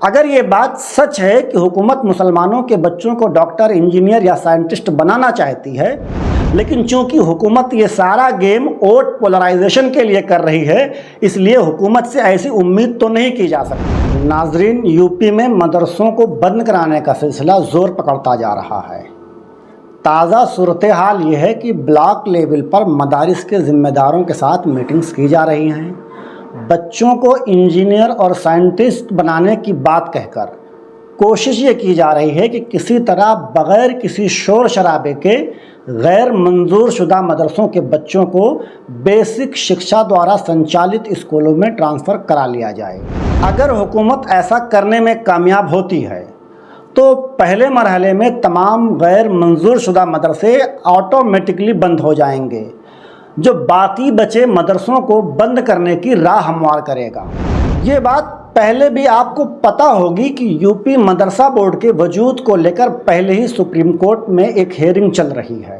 اگر یہ بات سچ ہے کہ حکومت مسلمانوں کے بچوں کو ڈاکٹر، انجینئر یا سائنٹسٹ بنانا چاہتی ہے، لیکن چونکہ حکومت یہ سارا گیم ووٹ پولرائزیشن کے لیے کر رہی ہے، اس لیے حکومت سے ایسی امید تو نہیں کی جا سکتی۔ ناظرین، یو پی میں مدرسوں کو بند کرانے کا سلسلہ زور پکڑتا جا رہا ہے۔ تازہ صورتحال یہ ہے کہ بلاک لیول پر مدارس کے ذمہ داروں کے ساتھ میٹنگز کی جا رہی ہیں۔ بچوں کو انجینئر اور سائنٹسٹ بنانے کی بات کہہ کر کوشش یہ کی جا رہی ہے کہ کسی طرح بغیر کسی شور شرابے کے غیر منظور شدہ مدرسوں کے بچوں کو بیسک شکشا دوارا سنچالت اسکولوں میں ٹرانسفر کرا لیا جائے۔ اگر حکومت ایسا کرنے میں کامیاب ہوتی ہے تو پہلے مرحلے میں تمام غیر منظور شدہ مدرسے آٹومیٹکلی بند ہو جائیں گے، جو باقی بچے مدرسوں کو بند کرنے کی راہ ہموار کرے گا۔ یہ بات پہلے بھی آپ کو پتہ ہوگی کہ یو پی مدرسہ بورڈ کے وجود کو لے کر پہلے ہی سپریم کورٹ میں ایک ہیئرنگ چل رہی ہے۔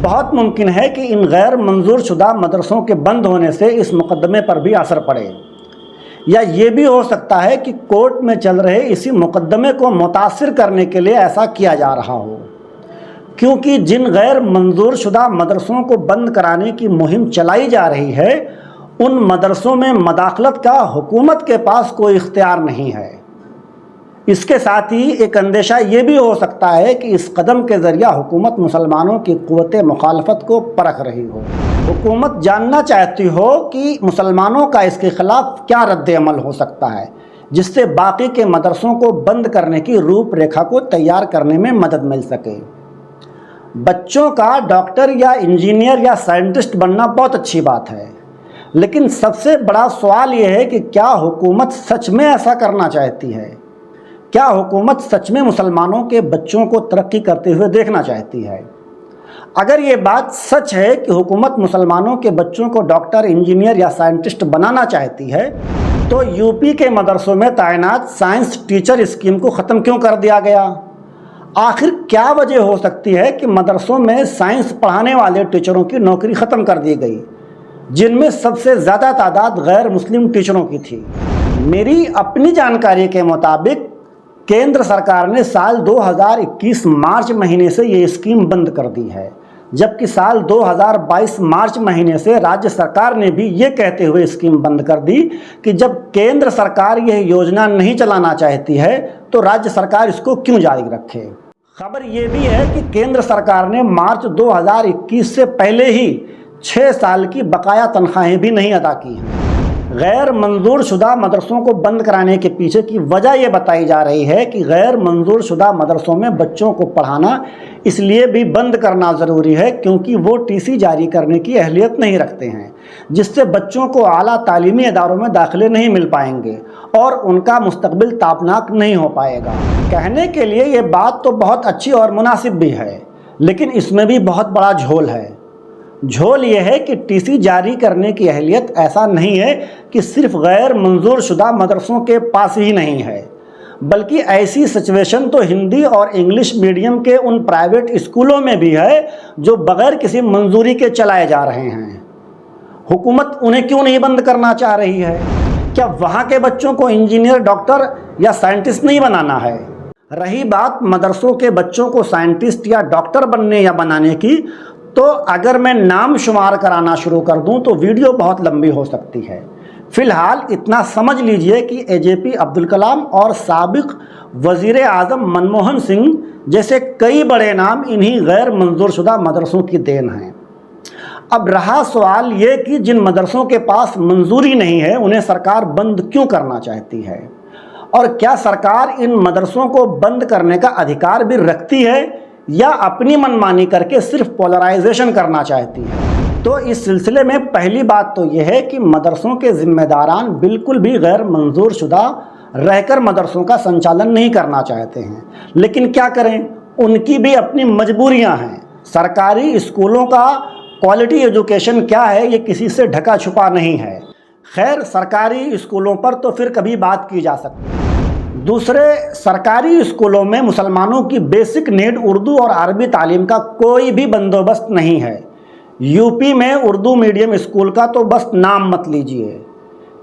بہت ممکن ہے کہ ان غیر منظور شدہ مدرسوں کے بند ہونے سے اس مقدمے پر بھی اثر پڑے، یا یہ بھی ہو سکتا ہے کہ کورٹ میں چل رہے اسی مقدمے کو متاثر کرنے کے لیے ایسا کیا جا رہا ہو، کیونکہ جن غیر منظور شدہ مدرسوں کو بند کرانے کی مہم چلائی جا رہی ہے، ان مدرسوں میں مداخلت کا حکومت کے پاس کوئی اختیار نہیں ہے۔ اس کے ساتھ ہی ایک اندیشہ یہ بھی ہو سکتا ہے کہ اس قدم کے ذریعہ حکومت مسلمانوں کی قوت مخالفت کو پرکھ رہی ہو۔ حکومت جاننا چاہتی ہو کہ مسلمانوں کا اس کے خلاف کیا رد عمل ہو سکتا ہے، جس سے باقی کے مدرسوں کو بند کرنے کی روپ ریکھا کو تیار کرنے میں مدد مل سکے۔ بچوں کا ڈاکٹر یا انجینئر یا سائنٹسٹ بننا بہت اچھی بات ہے، لیکن سب سے بڑا سوال یہ ہے کہ کیا حکومت سچ میں ایسا کرنا چاہتی ہے؟ کیا حکومت سچ میں مسلمانوں کے بچوں کو ترقی کرتے ہوئے دیکھنا چاہتی ہے؟ اگر یہ بات سچ ہے کہ حکومت مسلمانوں کے بچوں کو ڈاکٹر، انجینئر یا سائنٹسٹ بنانا چاہتی ہے، تو یو پی کے مدرسوں میں تعینات سائنس ٹیچر اسکیم کو ختم کیوں کر دیا گیا؟ آخر کیا وجہ ہو سکتی ہے کہ مدرسوں میں سائنس پڑھانے والے ٹیچروں کی نوکری ختم کر دی گئی، جن میں سب سے زیادہ تعداد غیر مسلم ٹیچروں کی تھی؟ میری اپنی جانکاری کے مطابق کیندر سرکار نے سال 2021 مارچ مہینے سے یہ اسکیم بند کر دی ہے، جبکہ سال 2022 مارچ مہینے سے راجیہ سرکار نے بھی یہ کہتے ہوئے اسکیم بند کر دی کہ جب کیندر سرکار یہ یوجنا نہیں چلانا چاہتی ہے تو راجیہ سرکار اس کو کیوں جاری رکھے۔ خبر یہ بھی ہے کہ کیندر سرکار نے مارچ 2021 سے پہلے ہی 6 سال کی بقایا تنخواہیں بھی نہیں ادا کی ہیں۔ غیر منظور شدہ مدرسوں کو بند کرانے کے پیچھے کی وجہ یہ بتائی جا رہی ہے کہ غیر منظور شدہ مدرسوں میں بچوں کو پڑھانا اس لیے بھی بند کرنا ضروری ہے کیونکہ وہ ٹی سی جاری کرنے کی اہلیت نہیں رکھتے ہیں، جس سے بچوں کو اعلیٰ تعلیمی اداروں میں داخلے نہیں مل پائیں گے اور ان کا مستقبل تابناک نہیں ہو پائے گا۔ کہنے کے لیے یہ بات تو بہت اچھی اور مناسب بھی ہے، لیکن اس میں بھی بہت بڑا جھول ہے۔ جھول یہ ہے کہ ٹی سی جاری کرنے کی اہلیت ایسا نہیں ہے کہ صرف غیر منظور شدہ مدرسوں کے پاس ہی نہیں ہے، بلکہ ایسی سچویشن تو ہندی اور انگلش میڈیم کے ان پرائیویٹ اسکولوں میں بھی ہے جو بغیر کسی منظوری کے چلائے جا رہے ہیں۔ حکومت انہیں کیوں نہیں بند کرنا چاہ رہی ہے؟ کیا وہاں کے بچوں کو انجینئر، ڈاکٹر یا سائنٹسٹ نہیں بنانا ہے؟ رہی بات مدرسوں کے بچوں کو سائنٹسٹ یا ڈاکٹر بننے یا بنانے کی، تو اگر میں نام شمار کرانا شروع کر دوں تو ویڈیو بہت لمبی ہو سکتی ہے۔ فی الحال اتنا سمجھ لیجئے کہ اے جے پی عبدالکلام اور سابق وزیر اعظم منموہن سنگھ جیسے کئی بڑے نام انہی غیر منظور شدہ مدرسوں کی دین ہیں۔ اب رہا سوال یہ کہ جن مدرسوں کے پاس منظوری نہیں ہے انہیں سرکار بند کیوں کرنا چاہتی ہے، اور کیا سرکار ان مدرسوں کو بند کرنے کا ادھیکار بھی رکھتی ہے یا اپنی منمانی کر کے صرف پولرائزیشن کرنا چاہتی ہے؟ تو اس سلسلے میں پہلی بات تو یہ ہے کہ مدرسوں کے ذمہ داران بالکل بھی غیر منظور شدہ رہ کر مدرسوں کا سنچالن نہیں کرنا چاہتے ہیں، لیکن کیا کریں، ان کی بھی اپنی مجبوریاں ہیں۔ سرکاری اسکولوں کا کوالٹی ایجوکیشن کیا ہے یہ کسی سے ڈھکا چھپا نہیں ہے۔ خیر، سرکاری اسکولوں پر تو پھر کبھی بات کی جا سکتی ہے۔ دوسرے، سرکاری اسکولوں میں مسلمانوں کی بیسک نیڈ اردو اور عربی تعلیم کا کوئی بھی بندوبست نہیں ہے۔ یو پی میں اردو میڈیم اسکول کا تو بس نام مت لیجئے۔